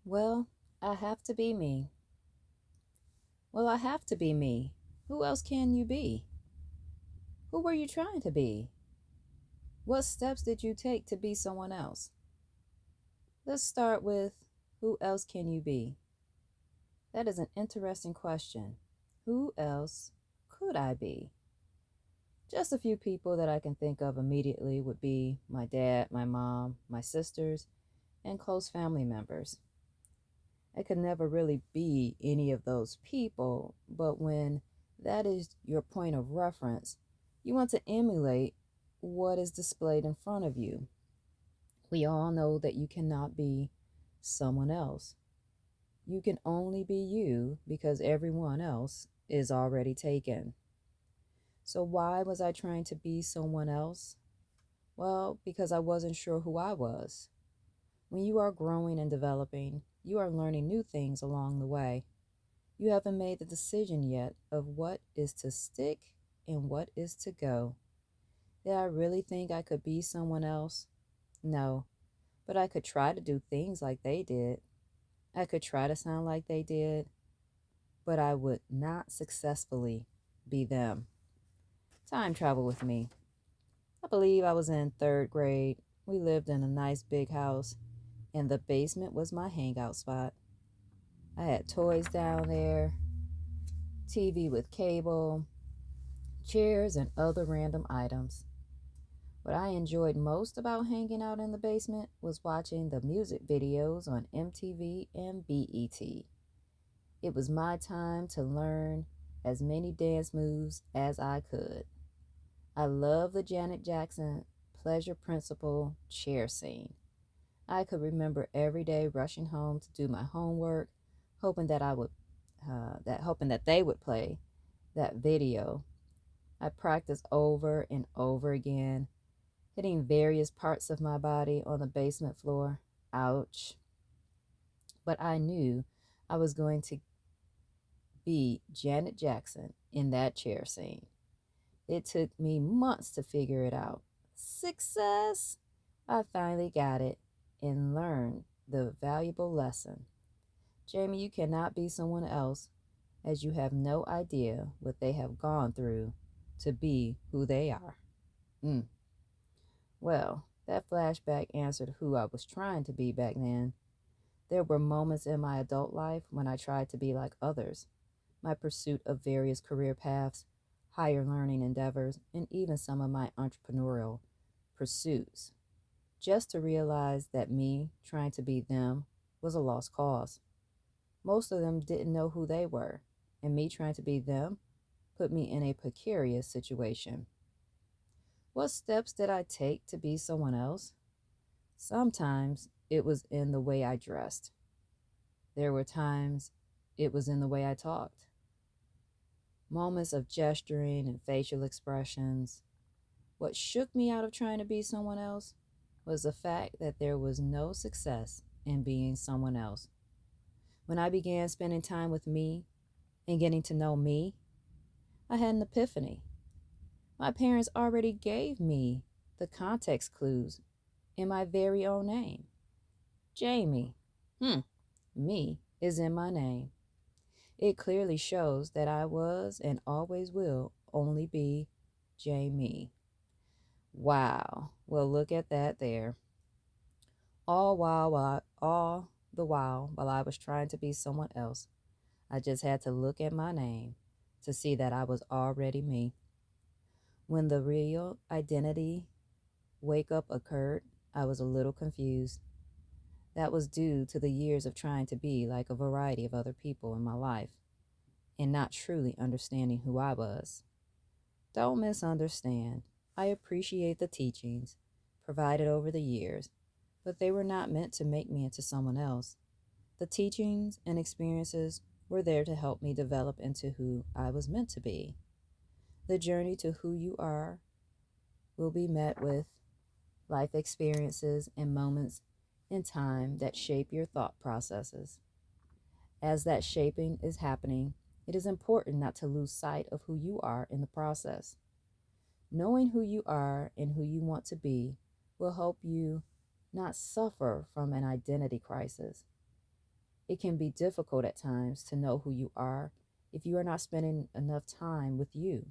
Well, I have to be me. Well, I have to be me. Who else can you be? Who were you trying to be? What steps did you take to be someone else? Let's start with who else can you be? That is an interesting question. Who else could I be? Just a few people that I can think of immediately would be my dad, my mom, my sisters, and close family members. I could never really be any of those people, but when that is your point of reference, you want to emulate what is displayed in front of you. We all know that you cannot be someone else. You can only be you because everyone else is already taken. So, why was I trying to be someone else? Well, because I wasn't sure who I was. When you are growing and developing, you are learning new things along the way. You haven't made the decision yet of what is to stick and what is to go. Did I really think I could be someone else? No, but I could try to do things like they did. I could try to sound like they did, but I would not successfully be them. Time travel with me. I believe I was in third grade. We lived in a nice big house, and the basement was my hangout spot. I had toys down there, TV with cable, chairs, and other random items. What I enjoyed most about hanging out in the basement was watching the music videos on MTV and BET. It was my time to learn as many dance moves as I could. I love the Janet Jackson Pleasure Principle chair scene. I could remember every day rushing home to do my homework, hoping that I would, hoping that they would play that video. I practiced over and over again, hitting various parts of my body on the basement floor. Ouch. But I knew I was going to be Janet Jackson in that chair scene. It took me months to figure it out. Success! I finally got it and learned the valuable lesson. Jamie, you cannot be someone else as you have no idea what they have gone through to be who they are. Mm. Well, that flashback answered who I was trying to be back then. There were moments in my adult life when I tried to be like others. My pursuit of various career paths, higher learning endeavors, and even some of my entrepreneurial pursuits, just to realize that me trying to be them was a lost cause. Most of them didn't know who they were, and me trying to be them put me in a precarious situation. What steps did I take to be someone else? Sometimes it was in the way I dressed. There were times it was in the way I talked. Moments of gesturing and facial expressions. What shook me out of trying to be someone else was the fact that there was no success in being someone else. When I began spending time with me and getting to know me, I had an epiphany. My parents already gave me the context clues in my very own name. Jamie. Me is in my name. It clearly shows that I was and always will only be Jamie. Wow. Well, look at that there. All the while I was trying to be someone else, I just had to look at my name to see that I was already me. When the real identity wake up occurred, I was a little confused. That was due to the years of trying to be like a variety of other people in my life and not truly understanding who I was. Don't misunderstand. I appreciate the teachings provided over the years, but they were not meant to make me into someone else. The teachings and experiences were there to help me develop into who I was meant to be. The journey to who you are will be met with life experiences and moments in time that shape your thought processes. As that shaping is happening, it is important not to lose sight of who you are in the process. Knowing who you are and who you want to be will help you not suffer from an identity crisis. It can be difficult at times to know who you are if you are not spending enough time with you.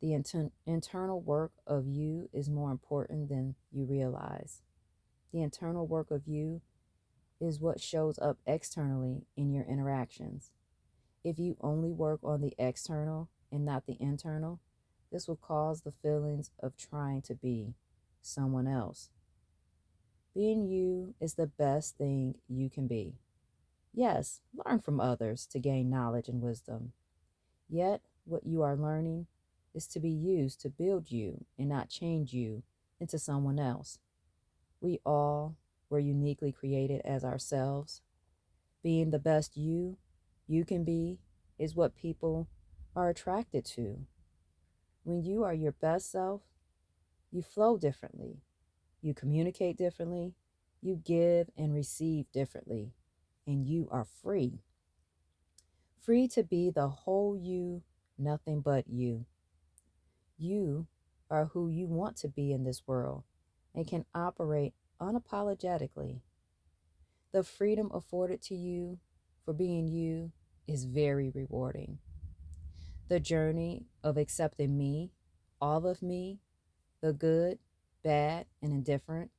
The internal work of you is more important than you realize. The internal work of you is what shows up externally in your interactions. If you only work on the external and not the internal, this will cause the feelings of trying to be someone else. Being you is the best thing you can be. Yes, learn from others to gain knowledge and wisdom. Yet, what you are learning is to be used to build you and not change you into someone else. We all were uniquely created as ourselves. Being the best you can be is what people are attracted to. When you are your best self, you flow differently, you communicate differently, you give and receive differently, and you are free. Free to be the whole you, nothing but you. You are who you want to be in this world and can operate unapologetically. The freedom afforded to you for being you is very rewarding. The journey of accepting me, all of me, the good, bad, and indifferent,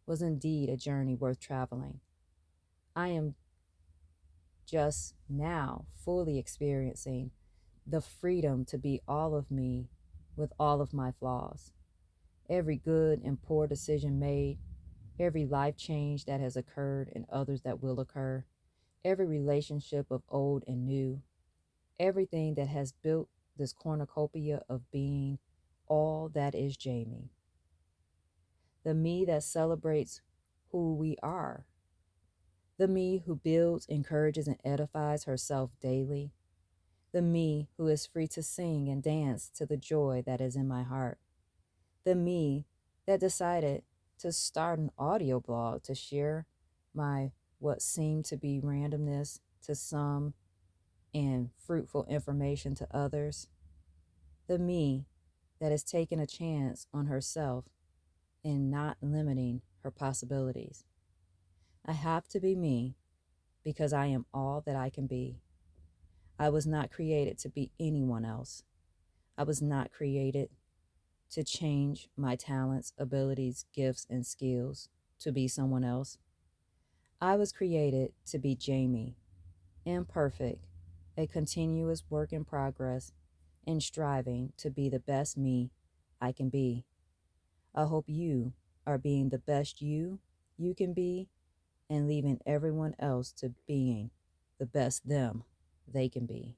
was indeed a journey worth traveling. I am just now fully experiencing the freedom to be all of me with all of my flaws. Every good and poor decision made, every life change that has occurred and others that will occur, every relationship of old and new, everything that has built this cornucopia of being all that is Jamie. The me that celebrates who we are. The me who builds, encourages, and edifies herself daily. The me who is free to sing and dance to the joy that is in my heart. The me that decided to start an audio blog to share my what seemed to be randomness to some and fruitful information to others. The me that has taken a chance on herself and not limiting her possibilities. I have to be me because I am all that I can be. I was not created to be anyone else. I was not created to change my talents, abilities, gifts, and skills to be someone else. I was created to be Jamie, imperfect, a continuous work in progress, and striving to be the best me I can be. I hope you are being the best you can be and leaving everyone else to being the best them they can be.